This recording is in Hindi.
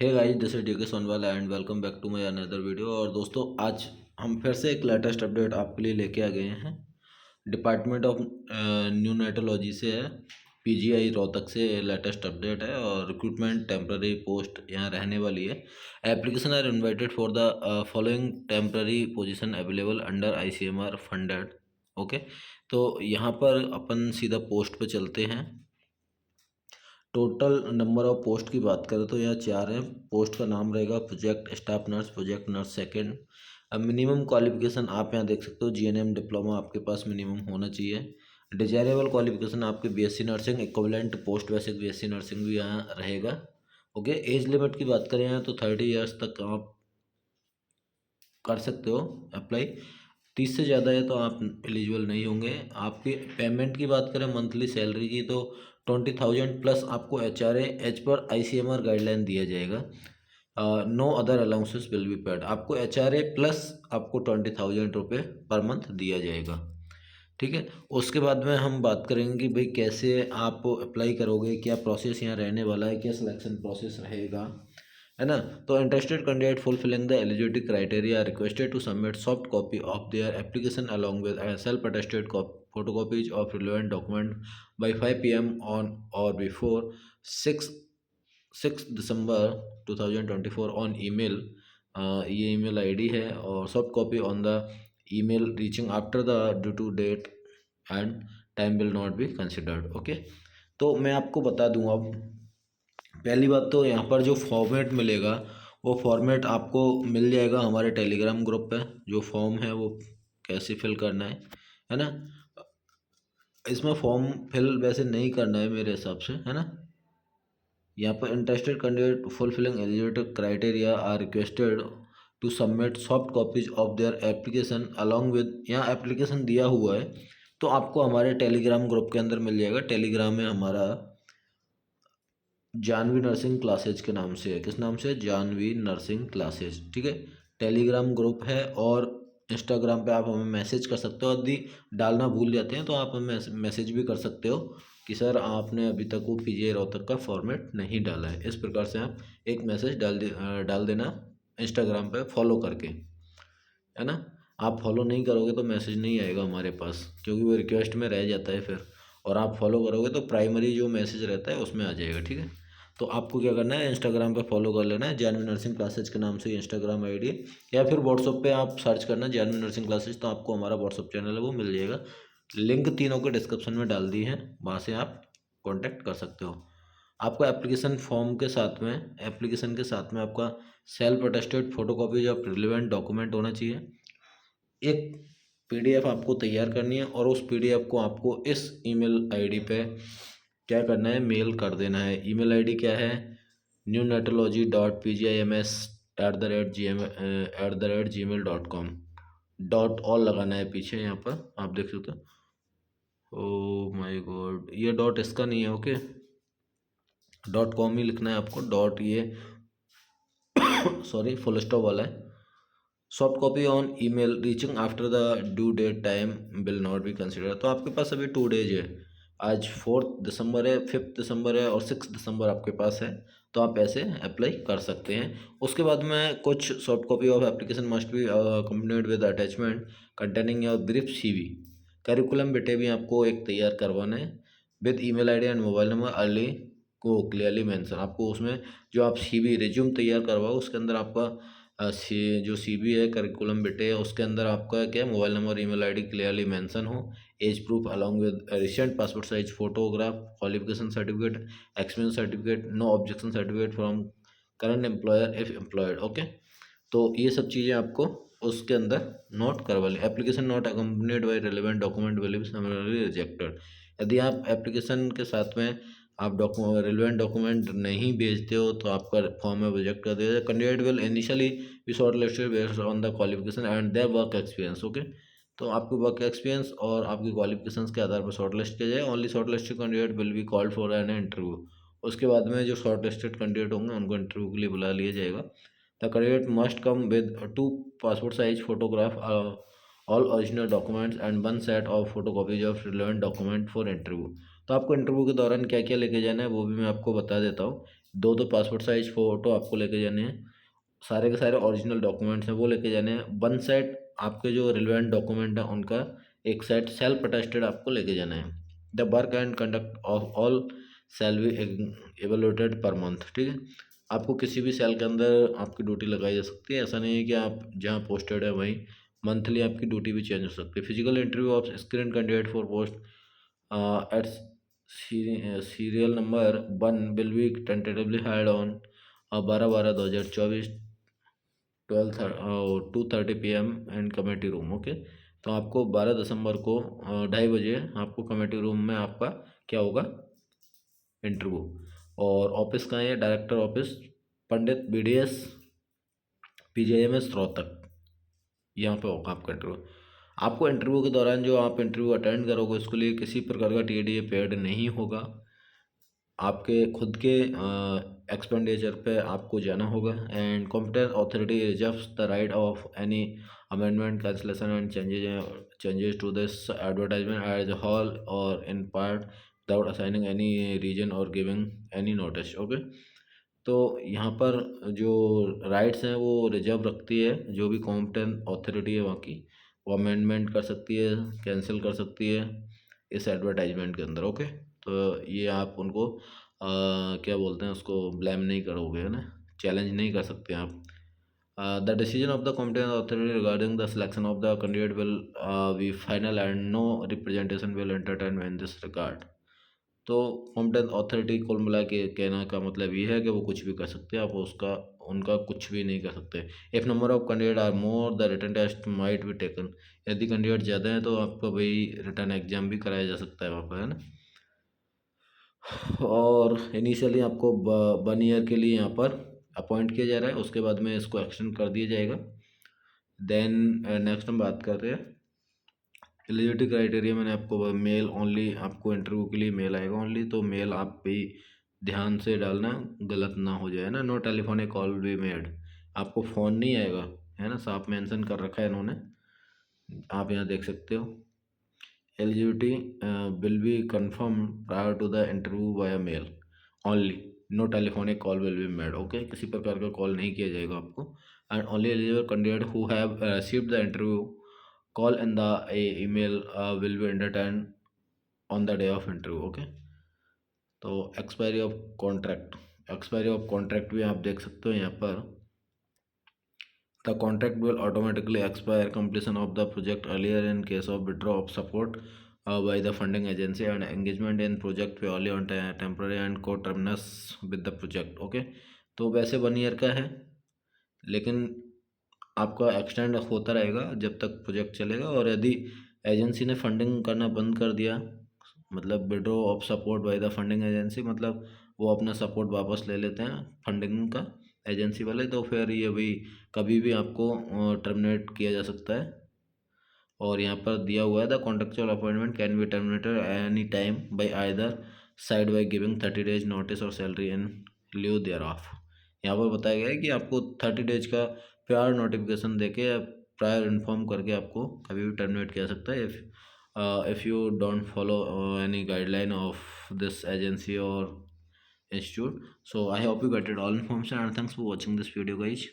Hey guys, this is DK Sonwala and welcome back to my another video. और दोस्तों, आज हम फिर से एक लेटेस्ट अपडेट आपके लिए लेके आ गए हैं। डिपार्टमेंट ऑफ न्यूनेटोलॉजी से है, पीजीआई रोहतक से लेटेस्ट अपडेट है और रिक्रूटमेंट टेम्पररी पोस्ट यहाँ रहने वाली है। Application are invited for the following temporary position available under ICMR funded. Okay, तो यहाँ पर अपन सीधा पोस्ट पे चलते हैं। टोटल नंबर ऑफ पोस्ट की बात करें तो यहाँ 4 है। पोस्ट का नाम रहेगा project staff nurse, project nurse second. अब मिनिमम क्वालिफिकेशन आप यहाँ देख सकते हो, जीएनएम डिप्लोमा आपके पास मिनिमम होना चाहिए। डिजायरेबल क्वालिफिकेशन आपके BSc nursing equivalent post basic BSc nursing भी यहाँ रहेगा। ओके, एज लिमिट की बात करें यहाँ तो 30 ईयर्स तक आप कर सकते हो अप्लाई। 30 से ज़्यादा है तो आप एलिजिबल नहीं होंगे। आपकी पेमेंट की बात करें मंथली सैलरी की तो 20,000 प्लस आपको HRA as per ICMR guideline दिया जाएगा। No other allowances will be paid. आपको HRA प्लस आपको 20,000 रुपये पर मंथ दिया जाएगा। ठीक है, उसके बाद में हम बात करेंगे कि भाई कैसे आप अप्लाई करोगे, क्या प्रोसेस यहाँ रहने वाला है, क्या सिलेक्शन प्रोसेस रहेगा, है ना। तो interested candidate fulfilling the eligibility criteria requested to submit soft copy of their application along with self attested photocopies of relevant document by 5 p.m. on or before 6 December 2024 on email। ये ईमेल आईडी है और soft copy on the email reaching after the due to date and time will not be considered. Okay, तो मैं आपको बता दूं। अब पहली बात तो यहाँ पर जो फॉर्मेट मिलेगा वो फॉर्मेट आपको मिल जाएगा हमारे टेलीग्राम ग्रुप पे। जो फॉर्म है वो कैसे फिल करना है ना। इसमें फॉर्म फिल वैसे नहीं करना है मेरे हिसाब से, है ना। यहाँ पर interested candidate fulfilling eligibility criteria are requested to submit soft copies of their application along with. यहाँ एप्लीकेशन दिया हुआ है तो आपको हमारे टेलीग्राम ग्रुप के अंदर मिल जाएगा। टेलीग्राम में हमारा जानवी नर्सिंग क्लासेज के नाम से है। किस नाम से? Janvi nursing classes. ठीक है, टेलीग्राम ग्रुप है। और इंस्टाग्राम पे आप हमें मैसेज कर सकते हो। यदि डालना भूल जाते हैं तो आप हमें मैसेज भी कर सकते हो कि सर आपने अभी तक वो पीजीआई रोहतक का फॉर्मेट नहीं डाला है। इस प्रकार से आप एक मैसेज डाल देना इंस्टाग्राम पे फॉलो करके, है ना। आप फॉलो नहीं करोगे तो मैसेज नहीं आएगा हमारे पास, क्योंकि वो रिक्वेस्ट में रह जाता है फिर। और आप फॉलो करोगे तो प्राइमरी जो मैसेज रहता है उसमें आ जाएगा। ठीक है, तो आपको क्या करना है, इंस्टाग्राम पे फॉलो कर लेना है। जानवी नर्सिंग क्लासेज के नाम से इंस्टाग्राम आईडी है, या फिर व्हाट्सअप पे आप सर्च करना जानवी नर्सिंग क्लासेज तो आपको हमारा व्हाट्सअप चैनल है वो मिल जाएगा। लिंक तीनों के डिस्क्रिप्शन में डाल दी है, वहाँ से आप कॉन्टैक्ट कर सकते हो। आपको एप्लीकेशन फॉर्म के साथ में, एप्लीकेशन के साथ में आपका self attested photocopy of relevant document होना चाहिए। एक पीडीएफ आपको तैयार करनी है और उस पीडीएफ को आपको इस ईमेल आईडी पे क्या करना है, मेल कर देना है। ईमेल आईडी क्या है? newnatology.pgims@gmail.com। डॉट ऑल लगाना है पीछे, यहाँ पर आप देख सकते हो। ओ माय गॉड, ये डॉट इसका नहीं है। ओके, .com ही लिखना है आपको। डॉट ये सॉरी, फुल स्टॉप वाला है। Soft copy on email reaching after the due date time will not be consider. तो आपके पास अभी 2 डेज है। आज 4 दिसंबर है, 5 दिसंबर है और 6 दिसंबर आपके पास है। तो आप ऐसे अप्लाई कर सकते हैं। उसके बाद में कुछ soft copy of application must be completed with attachment containing your brief CV। Curriculum बेटे भी आपको एक तैयार करवाना है with email ID and mobile number early को क्लियरली मेंशन। आपको उसमें जो आप CV रिज्यूम तैयार करवाओ उसके अंदर आपका जो CV है करिकुलम बेटे उसके अंदर आपका क्या mobile number email ID clearly mention हो। Age proof along with recent passport size photograph, qualification certificate, experience certificate, no objection certificate from current employer if employed. Okay, तो ये सब चीज़ें आपको उसके अंदर नोट करवा लें। Application not accompanied by relevant document will be summary rejected. यदि आप एप्लीकेशन के साथ में आप रिलेवेंट डॉक्यूमेंट नहीं भेजते हो तो आपका फॉर्म में रिजेक्ट कर दिया जाए। Candidate will initially be shortlisted based on the qualification and their work experience. Okay, तो आपके वर्क एक्सपीरियंस और आपकी क्वालिफिकेशंस के आधार पर शॉर्टलिस्ट किया जाए। Only shortlisted candidate will be called for an interview. उसके बाद में जो शॉर्टलिस्टेड कैंडिडेट होंगे उनको इंटरव्यू के लिए बुला लिया जाएगा। The candidate must come with 2 passport size photograph, all original documents and 1 set of photocopies of relevant document for interview. तो आपको इंटरव्यू के दौरान क्या क्या लेके जाना है वो भी मैं आपको बता देता हूँ। दो पासपोर्ट साइज फ़ोटो आपको लेके जाने हैं, सारे के सारे ओरिजिनल डॉक्यूमेंट्स हैं वो लेके जाने हैं। वन सेट आपके जो रिलेवेंट डॉक्यूमेंट हैं उनका एक सेट सेल्फ अटेस्टेड आपको लेके जाना है। The work and conduct of all shall be evaluated per month, ठीक है। आपको किसी भी सेल के अंदर आपकी ड्यूटी लगाई जा सकती है, ऐसा नहीं है कि आप जहाँ पोस्टेड है वहीं मंथली आपकी ड्यूटी भी चेंज हो सकती है। Physical interview of screen candidate for post at serial number 1 will be tentatively held on 12/12/2024 2:30 PM and committee room, okay. तो आपको 12 दिसंबर को 2:30 बजे आपको कमेटी रूम में आपका क्या होगा, इंटरव्यू। और ऑफिस कहाँ है, डायरेक्टर ऑफिस पंडित BDS PGIMS रोहतक, यहाँ पे होगा आपका इंटरव्यू। आपको इंटरव्यू के दौरान जो आप इंटरव्यू अटेंड करोगे उसके लिए किसी प्रकार का TDA पेड नहीं होगा, आपके खुद के एक्सपेंडिचर पे आपको जाना होगा। And competent authority reserves the right of any amendment cancellation and changes to this advertisement as whole or in part without assigning any reason or giving any notice, okay. तो यहाँ पर जो राइट्स हैं वो रिजर्व रखती है, जो भी कॉम्पिटेंट अथॉरिटी है वहाँ की, वो अमेंडमेंट कर सकती है, कैंसिल कर सकती है इस एडवर्टाइजमेंट के अंदर, ओके। तो ये आप उनको क्या बोलते हैं उसको, ब्लेम नहीं करोगे, है ना, चैलेंज नहीं कर सकते आप। The decision of the competent authority regarding the selection of the candidate will be final and no representation will entertain in this regard. तो कॉम्पिटेंट अथॉरिटी कुल मिला के कहने का मतलब ये है कि वो कुछ भी कर सकते हैं, आप उसका उनका कुछ भी नहीं कर सकते। If number of candidate are more the written test might be taken, यदि कैंडिडेट ज़्यादा है तो आपका भाई रिटर्न एग्जाम भी कराया जा सकता है वहाँ पर, है ना। और इनिशियली आपको 1 ईयर के लिए यहाँ पर अपॉइंट किया जा रहा है, उसके बाद में इसको एक्सटेंड कर दिया जाएगा। देन नेक्स्ट हम बात करते हैं एलिजिबिलिटी क्राइटेरिया। मैंने आपको मेल ओनली, आपको इंटरव्यू के लिए मेल आएगा ओनली, तो मेल आप भी ध्यान से डालना, गलत ना हो जाए ना। No telephonic call be made, आपको फ़ोन नहीं आएगा, है ना, साफ मेंशन कर रखा है इन्होंने, आप यहाँ देख सकते हो। Eligibility will be confirm prior to the interview via mail only, no telephonic call will be made, okay. किसी प्रकार का कॉल नहीं किया जाएगा आपको। And only eligible candidate who have received the interview call in the email will be entertained on the day of interview, okay. तो expiry of contract, expiry of contract भी आप देख सकते हो यहाँ पर। The contract will automatically expire completion of the project earlier in case of withdrawal of support by the funding agency and engagement in project purely on temporary and co-terminus with the project, okay. तो वैसे 1 ईयर का है, लेकिन आपका एक्सटेंड होता रहेगा जब तक प्रोजेक्ट चलेगा। और यदि एजेंसी ने फंडिंग करना बंद कर दिया, मतलब withdraw of support by the funding agency, मतलब वो अपना सपोर्ट वापस ले लेते हैं फंडिंग का एजेंसी वाले, तो फिर ये भी कभी भी आपको टर्मिनेट किया जा सकता है। और यहाँ पर दिया हुआ है the contractual appointment can be terminated any time by either side by giving 30 days notice or salary in lieu thereof. यहाँ पर बताया गया है कि आपको 30 days का प्रायर नोटिफिकेशन देके या प्रायर इन्फॉर्म करके आपको कभी भी टर्मिनेट किया जा सकता है if you don't follow any guideline of this agency और institute. So I hope you got it all information and thanks for watching this video guys.